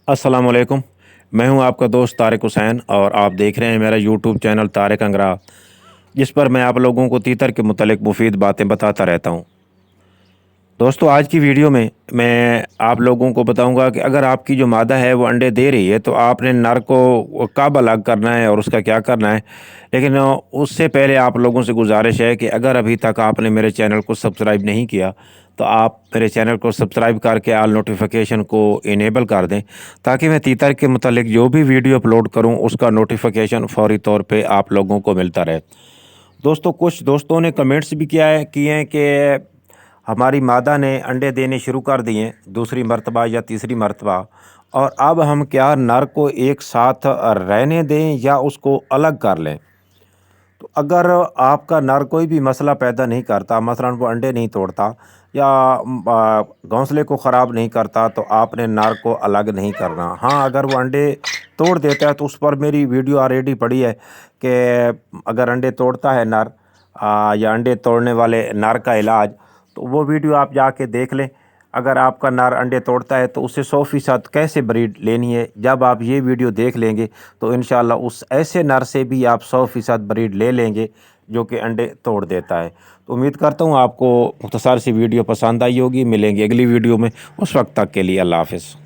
अस्सलाम वालेकुम। मैं हूं आपका दोस्त तारिक हुसैन और आप देख रहे हैं मेरा यूट्यूब चैनल तारिक अंगरा, जिस पर मैं आप लोगों को तीतर के मुतालिक मुफीद बातें बताता रहता हूं। दोस्तों, आज की वीडियो में मैं आप लोगों को बताऊंगा कि अगर आपकी जो मादा है वो अंडे दे रही है तो आपने नर को कब अलग करना है और उसका क्या करना है। लेकिन उससे पहले आप लोगों से गुजारिश है कि अगर अभी तक आपने मेरे चैनल को सब्सक्राइब नहीं किया तो आप मेरे चैनल को सब्सक्राइब करके आल नोटिफिकेशन को इनेबल कर दें, ताकि मैं तीतर के मुतालिक जो भी वीडियो अपलोड करूं उसका नोटिफिकेशन फौरी तौर पे आप लोगों को मिलता रहे। दोस्तों, कुछ दोस्तों ने कमेंट्स भी किए हैं कि हमारी मादा ने अंडे देने शुरू कर दिए दूसरी मर्तबा या तीसरी मर्तबा, और अब हम क्या नर को एक साथ रहने दें या उसको अलग कर लें। तो अगर आपका नर कोई भी मसला पैदा नहीं करता, मसलन वो अंडे नहीं तोड़ता या घोंसले को ख़राब नहीं करता, तो आपने नर को अलग नहीं करना। हाँ, अगर वो अंडे तोड़ देता है तो उस पर मेरी वीडियो ऑलरेडी पड़ी है कि अगर अंडे तोड़ता है नर या अंडे तोड़ने वाले नर का इलाज, तो वो वीडियो आप जाके देख लें। अगर आपका नर अंडे तोड़ता है तो उससे 100% कैसे ब्रीड लेनी है, जब आप ये वीडियो देख लेंगे तो इंशाल्लाह उस ऐसे नर से भी आप 100% ब्रीड ले लेंगे जो कि अंडे तोड़ देता है। तो उम्मीद करता हूँ आपको मुख्तसर सी वीडियो पसंद आई होगी। मिलेंगे अगली वीडियो में, उस वक्त तक के लिए अल्लाह हाफ़िज़।